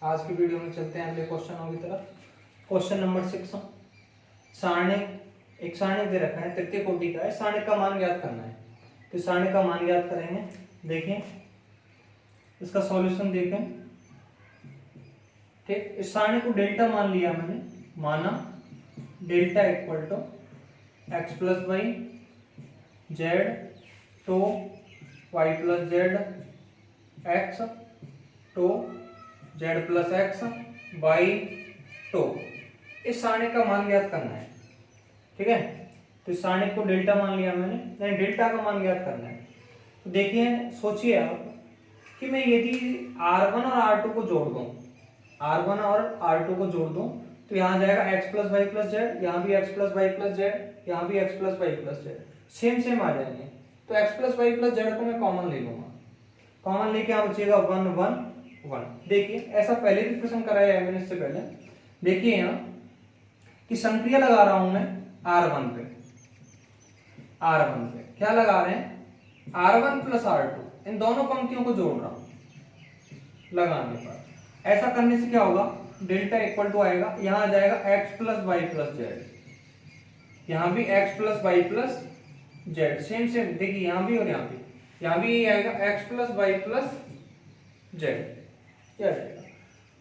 आज की वीडियो में चलते हैं अगले क्वेश्चनों की तरफ। क्वेश्चन नंबर 6, सारणिक एक सारणिक दे रखा है, तृतीय कोटि का है, सारणिक का मान ज्ञात करना है। तो सारणिक का मान ज्ञात करेंगे। देखें इसका सॉल्यूशन देखें। ठीक, इस सारणी को डेल्टा मान लिया मैंने, माना delta equal to x plus y z two y plus z x two z plus x y two. इस सारणी का मान ज्ञात करना है। ठीक है, तो इस सारणी को डेल्टा मान लिया मैंने, यानी डेल्टा का मान ज्ञात करना है। तो देखिए, सोचिए आप कि मैं यदि R1 और R2 को जोड़ दूं, R1 और R2 को जोड़ दूं, तो यहाँ जाएगा x plus Y plus Z, यहाँ भी x plus Y plus Z, यहाँ भी x plus Y plus Z, same same आ जाएंगे। तो x plus Y plus Z को मैं कॉमन ले लूंगा। कॉमन लेके यहाँ बचेगा 1 1 1। देखिए, ऐसा पहले भी प्रश्न कराया है मैंने इससे पहले। देखिए यहाँ कि संक्रिया लगा रहा हूं मैं R1 पे, R1 पे क्या लगा रहे हैं, R1 प्लस R2, इन दोनों पंक्तियों को जोड़ रहा हूं लगाने पर। ऐसा करने से क्या होगा, डेल्टा इक्वल टू आएगा, यहां आ जाएगा x plus Y plus z, यहां भी x plus Y plus Z, same same. देखिए यहाँ भी और यहाँ भी ये आएगा x plus Y plus z. क्या आएगा,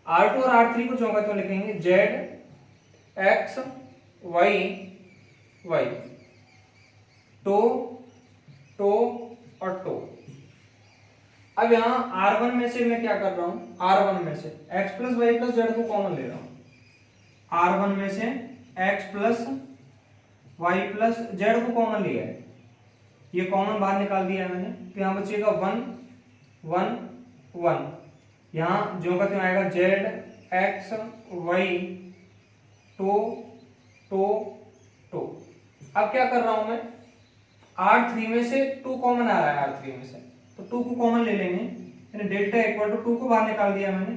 R2 और R3 को जोड़ा तो लिखेंगे z x y y two two और टू। अब यहाँ R1 में से मैं क्या कर रहा हूं, R1 में से x plus Y plus Z को कॉमन ले रहा हूं। R1 में से x plus Y plus Z को कॉमन लिया है, ये कॉमन बाहर निकाल दिया है मैंने। तो यहाँ बचेगा 1 1 1, यहाँ जो का त्यों आएगा z x y two two two. अब क्या कर रहा हूं मैं, R3 में से 2 कॉमन आ रहा है, R3 में से तो 2 को कॉमन ले लेंगे, यानी डेल्टा इक्वल टू 2 को बाहर निकाल दिया मैंने,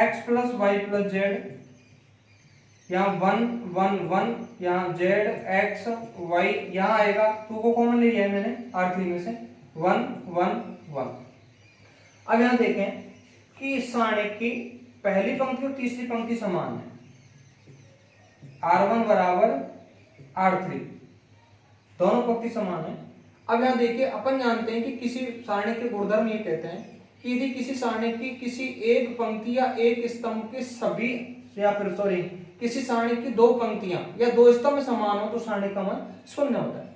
x plus Y plus Z, यहाँ 1 1 1, यहाँ जेड एक्स वाई, यहाँ आएगा 2 को कॉमन ले लिया है मैंने R3 में से, 1 1 1। अब यहाँ देखें कि इस सारणी की पहली पंक्ति और तीसरी पंक्ति समान है, R1 बराबर R3, दोनों पंक्ति समान है। अब यहाँ देखिए, अपन जानते हैं कि किसी सारणी के गुणधर्म ये कहते हैं कि यदि किसी सारणी की किसी एक पंक्ति या एक स्तंभ के सभी, या फिर सॉरी, किसी सारणी की 2 पंक्तियां या 2 स्तंभ समान हो तो सारणी का मान 0 होता है।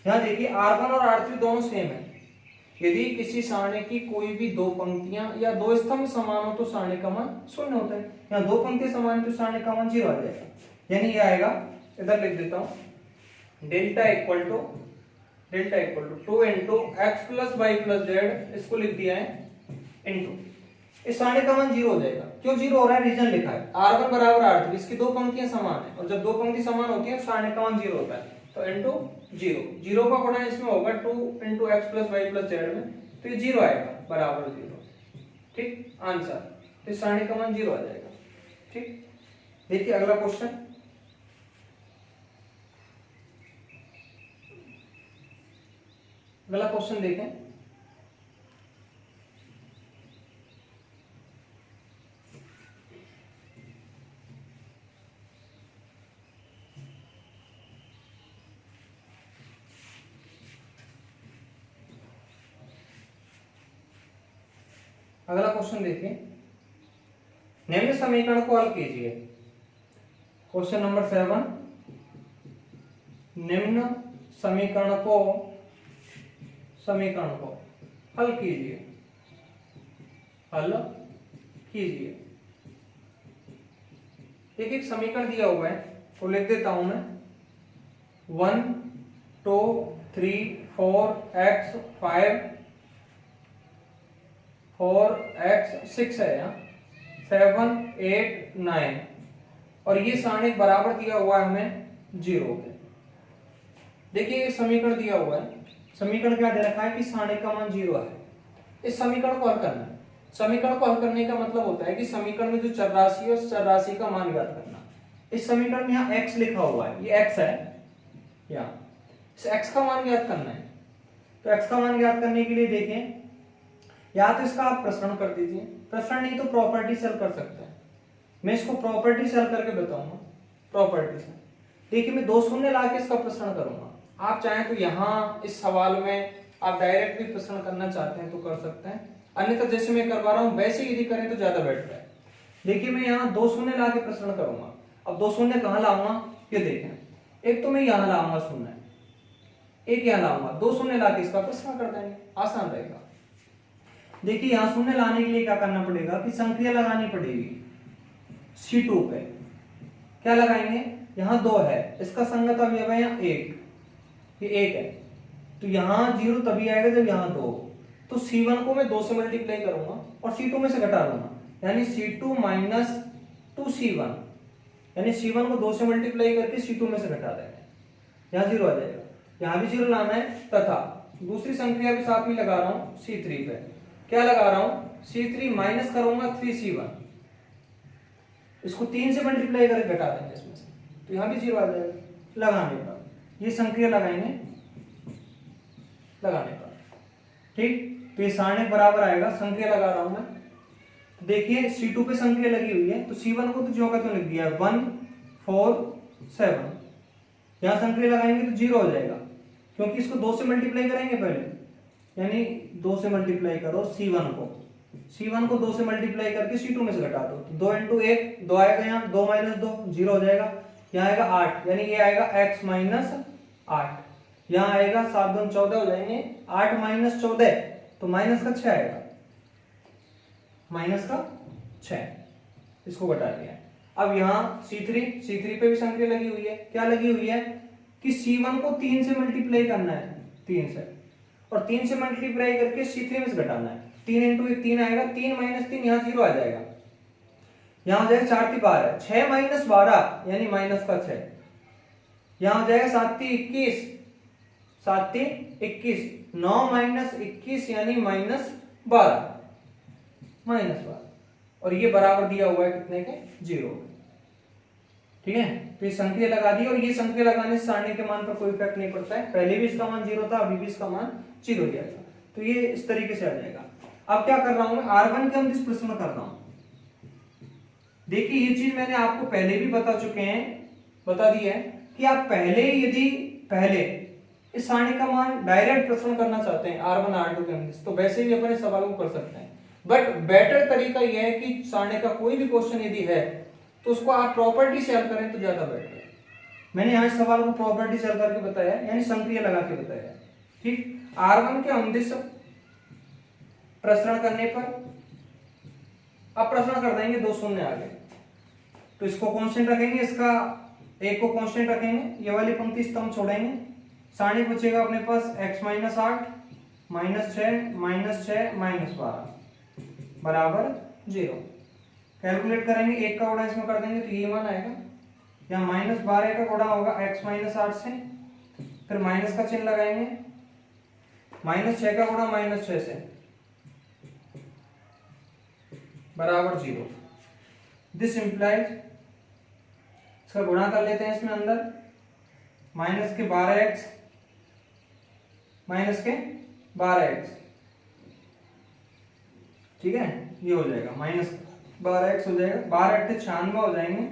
यहाँ देखिए R1 और R3 दोनों सेम है, यदि किसी सारणी की कोई भी 2 पंक्तियां या 2 स्तंभ समान हो तो सारणी का मान 0 होता है। यहाँ 2 पंक्तियां समान है तो सारणी का मान 0 आ जाएगा, यानी ये आएगा, इधर लिख देता हूं, delta equal to 2 into x plus Y plus z, इसको लिख दिया है इंटू, इस सारणी का मान 0 हो जाएगा। क्यों 0 हो रहा है, रीजन लिखा है, R1 बराबर R3, इसकी 2 पंक्तियां समान है, और जब 2 पंक्ति समान होती है सारणी का मान 0 होता है। तो इंटू 0 का गुणा इसमें होगा 2 into x plus Y plus z में, तो ये 0 आएगा, बराबर 0। ठीक, आंसर, तो इस सारणी का मान 0 आ जाएगा। ठीक, देखिए अगला क्वेश्चन, अगला क्वेश्चन देखें। अगला क्वेश्चन देखिए, निम्न समीकरण को हल कीजिए। क्वेश्चन नंबर 7, निम्न समीकरण को हल कीजिए, हल कीजिए। एक समीकरण दिया हुआ है, तो लिख देता हूं मैं, 1 2 3 4 x 5 4x 6 है, यहाँ 7 8 9, और ये सारणी बराबर दिया हुआ है हमें 0 के। देखिए ये समीकरण दिया हुआ है, समीकरण क्या दे रखा है कि सारणी का मान 0 है। इस समीकरण को हल करना है। समीकरण को हल करने का मतलब होता है कि समीकरण में जो चर राशि है उस चर राशि का मान ज्ञात करना। इस समीकरण में यहाँ x लिखा हुआ है, ये x है, यहाँ इस x का मान ज्ञात करना है। तो x का मान ज्ञात करने के लिए देखें या तो इसका आप प्रसरण कर दीजिए, प्रसरण नहीं तो प्रॉपर्टी सेल कर सकते हैं। मैं इसको प्रॉपर्टी सेल करके बताऊंगा। प्रॉपर्टी सेल देखिए, मैं 2 शून्य ला के इसका प्रसरण करूंगा। आप चाहें तो यहाँ इस सवाल में आप डायरेक्ट भी प्रसरण करना चाहते हैं तो कर सकते हैं, अन्यथा जैसे मैं करवा रहा हूँ वैसे यदि करें तो ज्यादा बेटर है। देखिए मैं यहाँ 2 शून्य ला के प्रसरण करूंगा। अब 2 शून्य कहाँ लाऊंगा, ये देखें, एक तो मैं यहाँ लाऊंगा शून्य, एक यहाँ लाऊंगा, 2 शून्य ला के इसका प्रसरण कर देंगे, आसान रहेगा। देखिए यहाँ शून्य लाने के लिए क्या करना पड़ेगा कि संक्रिया लगानी पड़ेगी C2 पे। क्या लगाएंगे, यहाँ 2 है, इसका संगत अवयव है यहाँ 1, ये 1 है, तो यहाँ 0 तभी आएगा जब यहाँ 2। तो C1 को मैं 2 से मल्टीप्लाई करूंगा और C2 में से घटा दूंगा, यानी C2 माइनस 2C1, यानी C1 को 2 से मल्टीप्लाई करके C2 में से घटा देंगे, यहाँ 0 आ जाएगा। यहाँ भी 0 लाना है, तथा दूसरी संक्रिया भी साथ में लगा रहा हूँ C3 पे। क्या लगा रहा हूँ, C3 माइनस करूंगा 3C1, इसको 3 से मल्टीप्लाई करके घटा देंगे इसमें से, तो यहाँ भी 0 आ जाएगा लगाने पर। ये संक्रिया लगाएंगे लगाने पर, ठीक। तो ये सारणी बराबर आएगा, संक्रिया लगा रहा हूं मैं। तो देखिए C2 पे संक्रिया लगी हुई है, तो C1 को तो जो का तो लिख दिया 1 4 7, यहां संक्रिया लगाएंगे तो 0 हो जाएगा, क्योंकि इसको 2 से मल्टीप्लाई करेंगे पहले, यानी 2 से मल्टीप्लाई करो C1 को 2 से मल्टीप्लाई करके C2 में से घटा दो, तो 2 इंटू 1 2 आएगा, यहाँ 2 माइनस 2 0 हो जाएगा, यहाँ आएगा 8, यानी ये आएगा x माइनस 8, यहाँ आएगा 7 2 14 हो जाएंगे, 8 माइनस 14 तो माइनस का 6 आएगा, माइनस का 6, इसको घटा दिया। अब यहाँ C3 पे भी संख्या लगी हुई है, क्या लगी हुई है कि C1 को 3 से मल्टीप्लाई करना है, 3 से, और 3 से मल्टीप्लाई करके C3 में से घटाना है, 3 इंटू 3 आएगा, 3 माइनस 3 यहाँ 0 आ जाएगा, यहाँ हो जाएगा 4 3 12, 6 माइनस 12 यानी माइनस का 6, यहाँ हो जाएगा 7 3 21, 7 3 21, 9 माइनस 21 यानी माइनस 12, और ये बराबर दिया हुआ है कितने के, 0, ठीक है। तो ये संख्या लगा दी, और ये संख्या लगाने से सारणी के मान पर कोई इफेक्ट नहीं पड़ता है, पहले भी इसका मान 0 था, अभी भी इसका मान 0 दिया था, तो ये इस तरीके से आ जाएगा। अब क्या कर रहा हूं मैं, R1 के अंदर प्रश्न कर रहा हूं। देखिए ये चीज मैंने आपको पहले भी बता चुके हैं, बता दिया है कि आप पहले इस सारणी का मान डायरेक्ट प्रश्न करना चाहते हैं R1 R2 के अंदर, तो वैसे भी अपने सवालों को कर सकते हैं, बट बेटर तरीका यह है कि सारणी का कोई भी क्वेश्चन यदि है तो उसको आप प्रॉपर्टी से हल करें तो ज्यादा बेटर है। मैंने यहाँ सवाल को प्रॉपर्टी से हल करके बताया, यानी संक्रिया लगा के बताया, ठीक। R1 के अंदिश प्रसरण करने पर अब प्रसरण कर देंगे 2 शून्य आगे, तो इसको कांस्टेंट रखेंगे, इसका एक को कांस्टेंट रखेंगे, ये वाली पंक्ति स्तंभ छोड़ेंगे, सारणी बचेगा अपने पास x minus 8 minus 6 minus 6 minus 12 बराबर 0। कैलकुलेट करेंगे, एक का गुणा इसमें कर देंगे तो ये मान आएगा, यहाँ माइनस 12 का गुणा होगा x माइनस 8 से, फिर माइनस का चिन्ह लगाएंगे, माइनस 6 का गुणा माइनस 6 से बराबर 0। दिस इंप्लाइज, इसका गुणा कर लेते हैं इसमें अंदर, माइनस के 12x माइनस के 12x, ठीक है, ये हो जाएगा माइनस 12x हो जाएगा, 12 के 96 हो जाएंगे,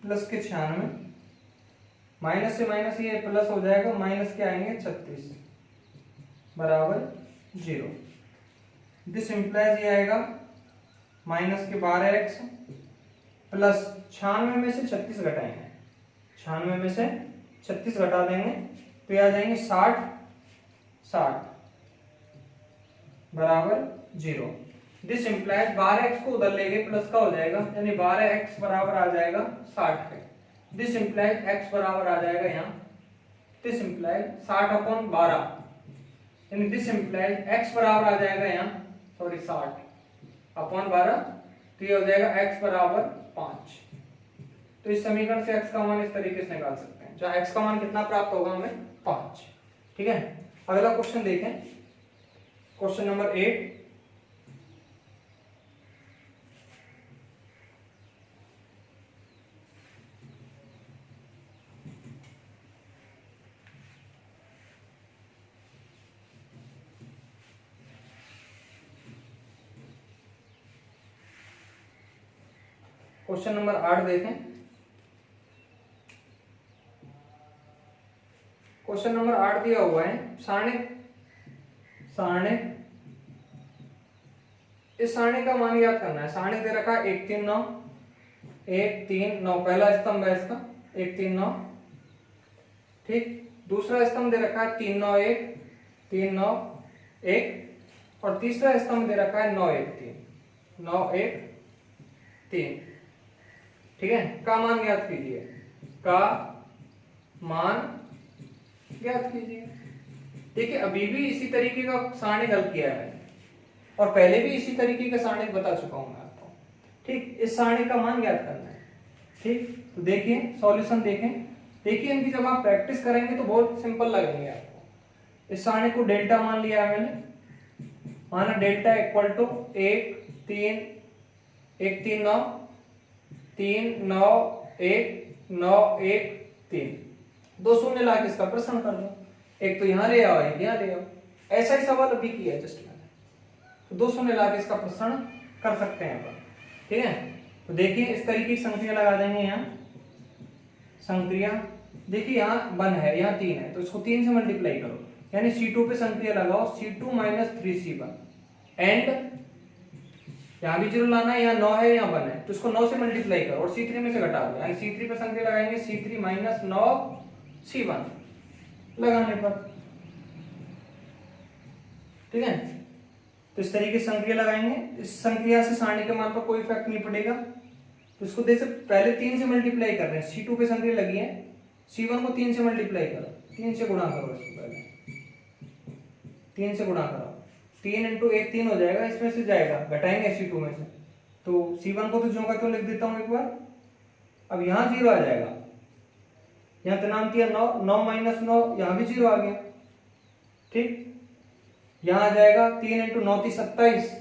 प्लस के 96, माइनस से माइनस ये प्लस हो जाएगा, माइनस के आएंगे 36 बराबर 0। दिस इंप्लाइज ये आएगा माइनस के 12x प्लस 96 में से 36 घटाएंगे, 96 में से 36 घटा देंगे तो ये आ जाएंगे 60 बराबर 0। दिस इंप्लाइज 12x को उधर ले गए, प्लस का हो जाएगा, यानी 12x बराबर आ जाएगा 60 के। दिस इंप्लाइज x बराबर आ जाएगा यहाँ, दिस इंप्लाइज 60/12, यानी दिस इंप्लाइज x बराबर आ जाएगा यहाँ, सॉरी 60/12, तो ये हो जाएगा x बराबर 5। तो इस समीकरण से x का मान इस तरीके से निकाल सकते हैं, जहाँ x का मान कितना प्राप्त होगा हमें 5, ठीक है। अगला क्वेश्चन देखें, क्वेश्चन नंबर 8। क्वेश्चन नंबर 8 देखें। क्वेश्चन नंबर 8 दिया हुआ है सारणिक इस सारणी का मान ज्ञात करना है। सारणी दे रखा है 1 3 9 1 3 9, पहला स्तंभ है इसका 1 3 9, ठीक। दूसरा स्तंभ दे रखा है 3 9 1 3 9 1 और तीसरा स्तंभ दे रखा है 9 1 3 9 1 3, ठीक है। का मान ज्ञात कीजिए, का मान ज्ञात कीजिए। देखिए अभी भी इसी तरीके का सारणी हल किया है और पहले भी इसी तरीके का सारणी बता चुका हूं मैं आपको, ठीक। इस सारणी का मान ज्ञात करना है, ठीक। तो देखिए सॉल्यूशन देखें। देखिए इनकी जब आप प्रैक्टिस करेंगे तो बहुत सिंपल लगेंगे आपको। इस सारणी को डेल्टा मान लिया है मैंने, माना डेल्टा इक्वल टू 1 3 1 3 9 3 9 1 9 1 3, 2 शून्य ला के इसका प्रश्न कर लो। एक तो यहाँ ले आओ, एक यहाँ ले आओ। ऐसा ही सवाल अभी किया जस्ट मैंने, तो 2 शून्य ला के इसका प्रश्न कर सकते हैं अपन, ठीक है। तो देखिए इस तरीके की संक्रिया लगा देंगे यहाँ संक्रिया। देखिए यहाँ 1 है, यहाँ 3 है, तो इसको 3 से मल्टीप्लाई करो, यानी C2 पे संक्रिया लगाओ C2 माइनस 3C1 एंड यहाँ भी 0 लाना है, यहाँ 9 है, यहाँ 1 है, तो इसको 9 से मल्टीप्लाई करो और C3 में से घटा दो, यानी C3 पे संक्रिया लगाएंगे C3 माइनस 9C1 लगाने पर, ठीक है। तो इस तरीके से संक्रिया लगाएंगे। इस संक्रिया से सारणी के मान पर कोई इफेक्ट नहीं पड़ेगा, तो इसको देखो पहले 3 से मल्टीप्लाई कर रहे हैं। C2 पे संक्रिया लगी है, C1 को 3 से मल्टीप्लाई करो, 3 से गुणा करो, इसको पहले 3 से गुणा करो, 3 इंटू 1 3 हो जाएगा, इसमें से जाएगा, घटाएंगे C2 में से, तो C1 को तो ज्यों का त्यों लिख देता हूं एक बार। अब यहाँ 0 आ जाएगा, यहाँ तो नाम किया 9 9 माइनस 9, यहाँ भी 0 आ गया, ठीक। यहाँ आ जाएगा 3 इंटू 9 3 27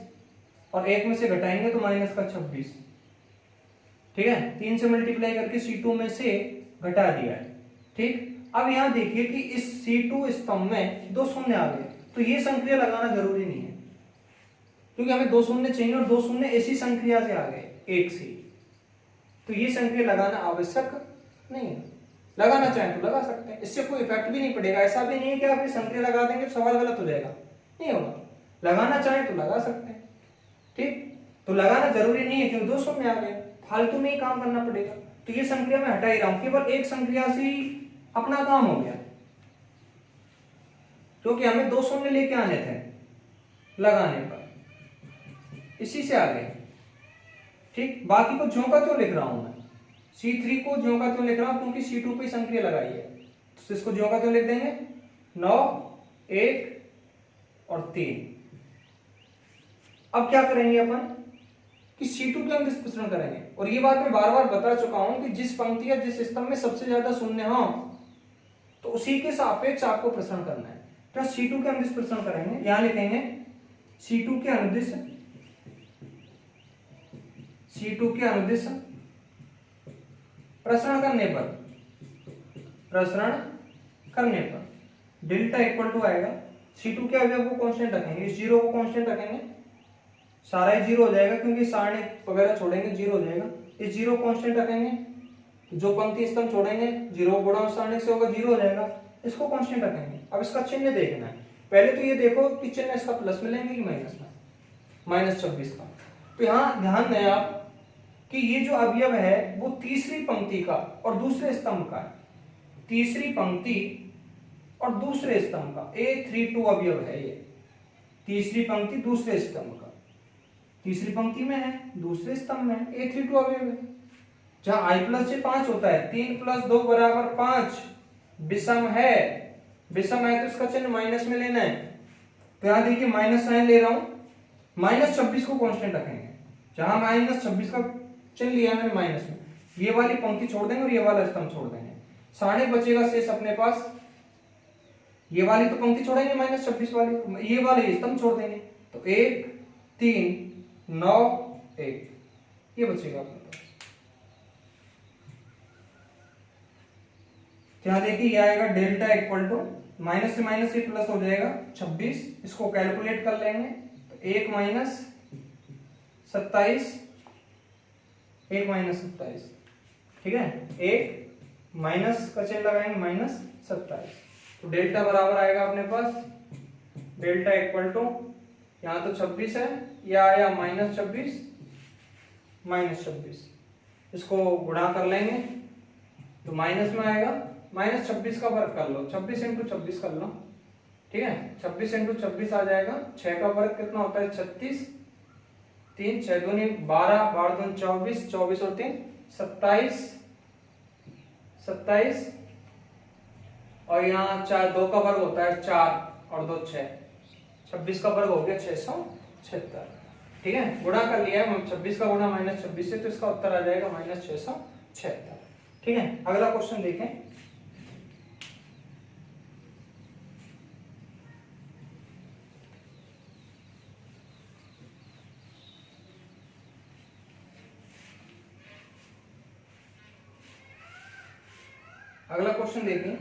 और 1 में से घटाएंगे तो माइनस का 26, ठीक है। 3 से मल्टीप्लाई करके C2 में से घटा दिया है, ठीक। अब यहाँ देखिए कि इस C2 स्तंभ में 2 शून्य आ गए, तो ये संक्रिया लगाना जरूरी नहीं है, क्योंकि हमें 2 शून्य चाहिए और 2 शून्य ऐसी संक्रिया से आ गए एक से, तो ये संक्रिया लगाना आवश्यक नहीं है। लगाना चाहें तो लगा सकते हैं, इससे कोई इफेक्ट भी नहीं पड़ेगा। ऐसा भी नहीं है कि आप ये संक्रिया लगा देंगे तो सवाल गलत हो जाएगा, नहीं होगा। लगाना चाहें तो लगा सकते हैं, ठीक। तो लगाना जरूरी नहीं है, क्योंकि 2 शून्य आ गए, फालतू में ही काम करना पड़ेगा। तो ये संक्रिया मैं हटा ही रहा हूं, केवल एक संक्रिया से ही अपना काम हो गया, क्योंकि हमें 2 शून्य लेके आने थे लगाने पर, इसी से आ गए, ठीक। बाकी को ज्यों का त्यों लिख रहा हूं मैं, C3 को ज्यों का त्यों लिख रहा हूं क्योंकि C2 पे संक्रिया लगाई है, तो इसको ज्यों का त्यों लिख देंगे 9 1 और 3। अब क्या करेंगे अपन कि C2 के हम निष्प्रसरण करेंगे, और ये बात मैं बार बार बता चुका हूं कि जिस पंक्ति या जिस स्तंभ में सबसे ज्यादा शून्य हो तो उसी के सापेक्ष आपको प्रसरण करना है। तो C2 के हम निष्प्रसरण करेंगे, यहां लिखेंगे C2 के अनुदिश प्रसरण करने पर डेल्टा इक्वल टू आएगा, C2 के अवयव को कांस्टेंट रखेंगे, इस 0 को कांस्टेंट रखेंगे, सारा ही 0 हो जाएगा क्योंकि सारणी वगैरह छोड़ेंगे 0 हो जाएगा। इस 0 को कांस्टेंट रखेंगे, जो पंक्ति स्तंभ छोड़ेंगे 0 गुणा सारणी से होगा 0 हो जाएगा, इसको कांस्टेंट रखेंगे। अब इसका चिन्ह देखना है, पहले तो ये देखो कि चिन्ह इसका प्लस मिलेंगे कि माइनस में, माइनस 26 का। तो यहाँ ध्यान दें आप कि ये जो अवयव है वो तीसरी पंक्ति का और दूसरे स्तंभ का है, तीसरी पंक्ति और दूसरे स्तंभ का A32 अवयव है ये, तीसरी पंक्ति दूसरे स्तंभ का, तीसरी पंक्ति में है दूसरे स्तंभ में A32 अवयव है। जहां I प्लस से 5 होता है, 3 प्लस 2 बराबर 5, विषम है, विषम है तो इसका चिन्ह माइनस में लेना है। तो यहां देखिए माइनस साइन ले रहा हूं, माइनस 26 को कांस्टेंट रखेंगे, जहां माइनस 26 का चिन्ह लिया मैंने माइनस में, ये वाली पंक्ति छोड़ देंगे और ये वाला स्तंभ छोड़ देंगे, सारणी बचेगा शेष अपने पास। ये वाली तो पंक्ति छोड़ेंगे माइनस 26 वाली, ये वाले स्तंभ छोड़ देंगे, तो 1 3 9 1 ये बचेगा अपने पास। क्या देखिए ये आएगा डेल्टा इक्वल टू माइनस से माइनस से प्लस हो जाएगा 26, इसको कैलकुलेट कर लेंगे तो 1 माइनस 27 1 माइनस 27, ठीक है, 1 माइनस का चिन्ह लगाएंगे माइनस 27, तो डेल्टा बराबर आएगा अपने पास, डेल्टा इक्वल टू यहाँ तो 26 है, यह आया -26, इसको गुणा कर लेंगे तो माइनस में आएगा, -26 का वर्ग कर लो, 26 इंटू 26 कर लो, ठीक है, 26 इंटू 26 आ जाएगा, 6 का वर्ग कितना होता है 36, 3 6 दूनी 12, 12 दूनी 24, 24 और 3 27, 27 और यहाँ 4, 2 का वर्ग होता है 4 और 2 6, 26 का वर्ग हो गया 676, ठीक है, गुणा कर लिया है 26 का गुणा -26 से, तो इसका उत्तर आ जाएगा -676, ठीक है। अगला क्वेश्चन देखें, अगला क्वेश्चन देखें,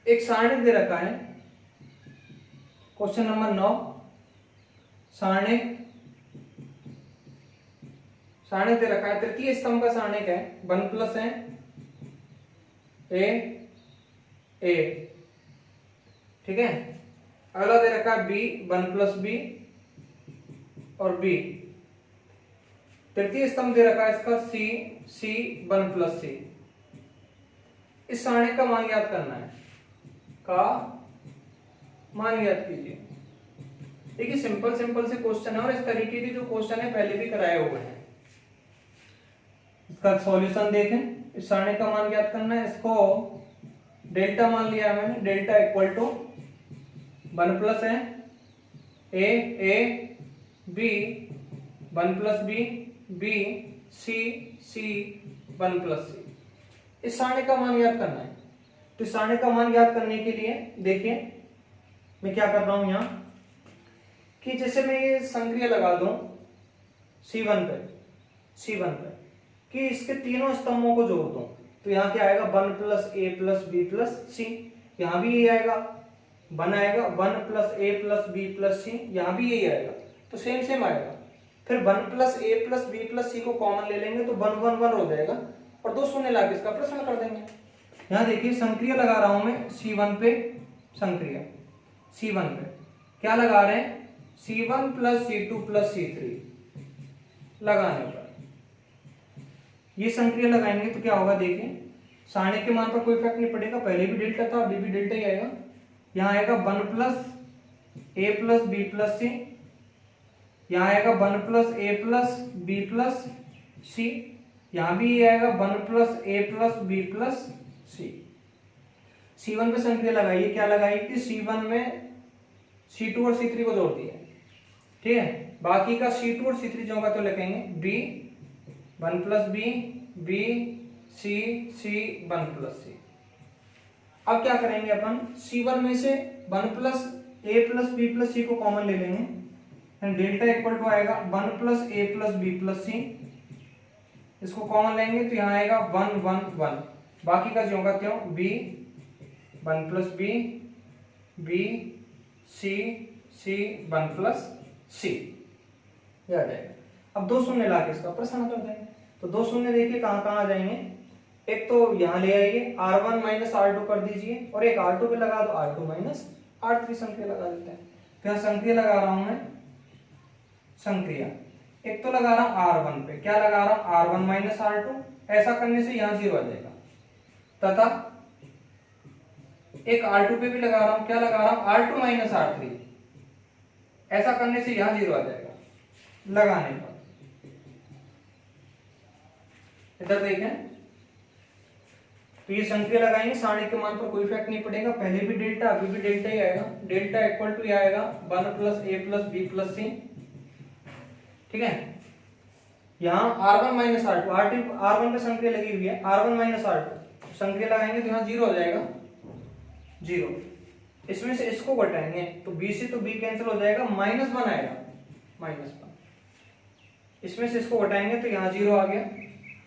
एक सारणिक दे रखा है, क्वेश्चन नंबर 9, सारणिक दे रखा है, तृतीय स्तंभ का सारणिक है, 1 प्लस है ए, ठीक है, अगला दे रखा है बी, 1 प्लस बी और बी, तृतीय स्तंभ दे रखा है इसका सी 1 प्लस सी, इस सारणिक का मान ज्ञात करना है, मान ज्ञात कीजिए। देखिए सिंपल से क्वेश्चन है और इस तरीके के जो क्वेश्चन है पहले भी कराए हुए हैं। इसका सॉल्यूशन देखें, इस सारणी का मान ज्ञात करना है, इसको डेल्टा मान लिया है मैंने, डेल्टा इक्वल टू 1 प्लस है A B 1 plus B C 1 plus C, इस सारणी का मान ज्ञात करना है। तो इस सारणी का मान ज्ञात करने के लिए देखिए मैं क्या कर रहा हूं यहां कि जैसे मैं ये संक्रिया लगा दूं C1 पे कि इसके तीनों स्तंभों को जोड़ दूं, तो यहाँ क्या आएगा 1 plus A plus B plus सी, यहाँ भी यही आएगा 1 आएगा, 1 plus A plus B plus सी, यहाँ भी यही आएगा, तो सेम आएगा। फिर 1 plus A plus B plus C को कॉमन ले लेंगे तो 1 1 1 हो जाएगा और 2 शून्य लाके इसका प्रश्न कर देंगे। यहाँ देखिए संक्रिया लगा रहा हूं मैं C1 पे, संक्रिया C1 पे क्या लगा रहे हैं C1 plus C2 plus C3 लगाने पर ये संक्रिया लगाएंगे तो क्या होगा, देखिए सारणी के मान पर कोई इफेक्ट नहीं पड़ेगा, पहले भी डेल्टा था अभी भी डेल्टा ही आएगा। यहाँ आएगा 1 plus A plus B plus सी, यहाँ आएगा 1 plus A plus B plus सी, यहाँ भी ये आएगा 1 plus A plus B plus C. C1 पे संक्रिया लगाइए, क्या लगाइए कि C1 में C2 और C3 को जोड़ दिया, ठीक है, बाकी का C2 और C3 जो होगा तो लिखेंगे B 1 plus B C 1 plus C. अब क्या करेंगे अपन C1 में से 1 plus A plus B plus C को कॉमन ले लेंगे, डेल्टा इक्वल टू आएगा 1 plus A plus B plus C, इसको कॉमन लेंगे तो यहाँ आएगा 1 1 1, बाकी का जो होगा क्यों B 1 plus B C 1 plus C, ये आ जाएगा। अब 2 शून्य लाके इसका प्रश्न कर देंगे, तो 2 शून्य देखिए कहाँ आ जाएंगे, एक तो यहाँ ले आइए R1 माइनस R2 कर दीजिए और एक R2 पे लगा दो R2 माइनस R3 संक्रिया लगा देते हैं। तो यहाँ संक्रिया लगा रहा हूं मैं, संक्रिया एक तो लगा रहा हूं R1 पे, क्या लगा रहा हूं R1 माइनस R2, ऐसा करने से यहाँ 0 आ जाएगा, तथा एक R2 पे भी लगा रहा हूं, क्या लगा रहा हूं R2 माइनस R3, ऐसा करने से यहाँ 0 आ जाएगा लगाने पर। इधर देखें तो ये संक्रिया लगाएंगे, सारणी के मान पर कोई इफेक्ट नहीं पड़ेगा, पहले भी डेल्टा अभी भी डेल्टा ही आएगा, डेल्टा इक्वल टू आएगा 1 plus A plus B plus सी, ठीक है। यहाँ R1 माइनस R2, R1 पे संक्रिया लगी हुई है, R1 माइनस R2 संक्रिया लगाएंगे तो यहाँ 0 हो जाएगा, 0, इसमें से इसको घटाएंगे तो b से तो b कैंसिल हो जाएगा, -1 आएगा, -1, इसमें से इसको घटाएंगे तो यहाँ 0 आ गया।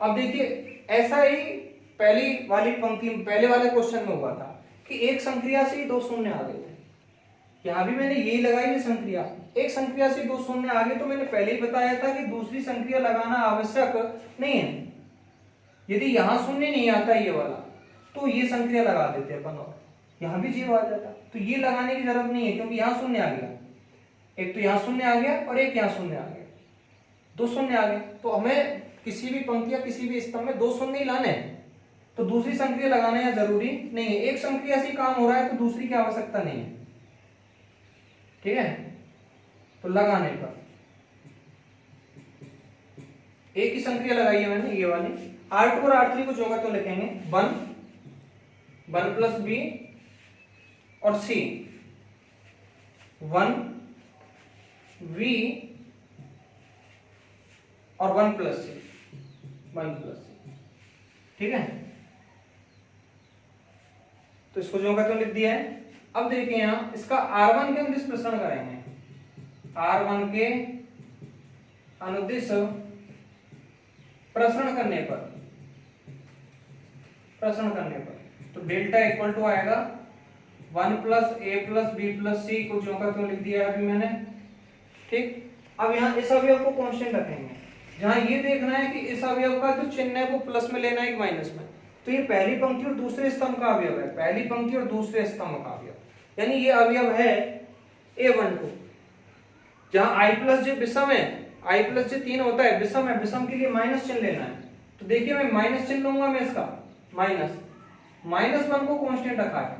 अब देखिए ऐसा ही पहली वाली पंक्ति पहले वाले क्वेश्चन में हुआ था कि एक संक्रिया से ही 2 शून्य आ गए थे, यहाँ भी मैंने यही लगाई है संक्रिया, एक संक्रिया से दो शून्य आगे, तो मैंने पहले ही बताया था कि दूसरी संक्रिया लगाना आवश्यक नहीं है। यदि यहाँ शून्य नहीं आता ये वाला तो ये संक्रिया लगा देते अपन, और यहाँ भी जीरो आ जाता, तो ये लगाने की जरूरत नहीं है क्योंकि यहाँ शून्य आ गया, एक तो यहाँ शून्य आ गया और एक यहाँ शून्य आ गया, दो शून्य आ गए। तो हमें किसी भी पंक्ति या किसी भी स्तंभ में दो शून्य ही लाने हैं, तो दूसरी संक्रिया लगाना यहाँ जरूरी नहीं है। एक संक्रिया से काम हो रहा है तो दूसरी की आवश्यकता नहीं है, ठीक है। तो लगाने पर एक ही संक्रिया लगाई है मैंने, ये वाली। R2 और R3 को जोगा तो लिखेंगे 1 प्लस बी और C, 1 V और 1 प्लस C, ठीक है। तो इसको जोगा तो लिख दिया है। अब देखिए यहां इसका R1 के अनुदिश प्रसरण करेंगे, R1 के अनुदिश प्रसरण करने पर तो डेल्टा इक्वल टू आएगा 1 plus A plus B plus C को जो का तो लिख दिया अभी मैंने, ठीक। अब यहाँ इस अवयव को कांस्टेंट रखेंगे, जहां ये देखना है कि इस अवयव का जो चिन्ह है वो प्लस में लेना है कि माइनस में। तो ये पहली पंक्ति और दूसरे स्तंभ का अवयव है, पहली पंक्ति और दूसरे स्तंभ का अवयव, यानी ये अवयव है A12, जहां i प्लस j विषम है, i प्लस j 3 होता है, विषम है, विषम के लिए माइनस चिन्ह लेना है। तो देखिए मैं माइनस चिन्ह लूंगा, मैं इसका -1 को कांस्टेंट रखा है,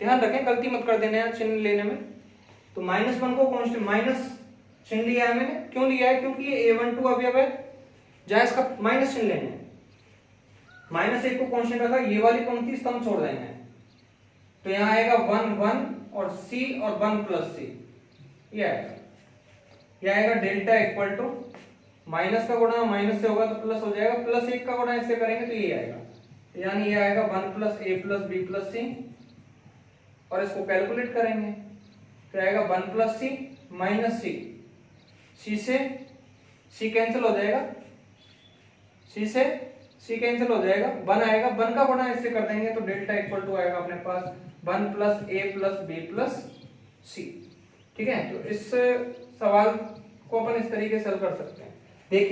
ध्यान रखें गलती मत कर देना यार चिन्ह लेने में। तो -1 को कांस्टेंट माइनस चिन्ह लिया है मैंने, क्यों लिया है? क्योंकि ये A12 अवयव है जहां इसका माइनस चिन्ह लेना है। -1 को कांस्टेंट रखा, ये वाली पंक्ति स्तंभ छोड़ देंगे, तो यहां आएगा 1 1 और C और 1 प्लस C, ये आएगा डेल्टा इक्वल टू माइनस का गुणा माइनस से होगा तो प्लस हो जाएगा, +1 का गुणा इससे करेंगे तो ये आएगा, यानी ये आएगा 1 plus A plus B plus सी, और इसको कैलकुलेट करेंगे तो आएगा 1 प्लस सी माइनस सी, सी से सी कैंसिल हो जाएगा, सी से सी कैंसिल हो जाएगा, 1 आएगा, 1 का गुणा इससे कर देंगे तो डेल्टा इक्वल टू आएगा अपने पास 1 plus A plus B plus सी, ठीक है। तो इस सवाल को अपन इस तरीके से हल कर सकते हैं।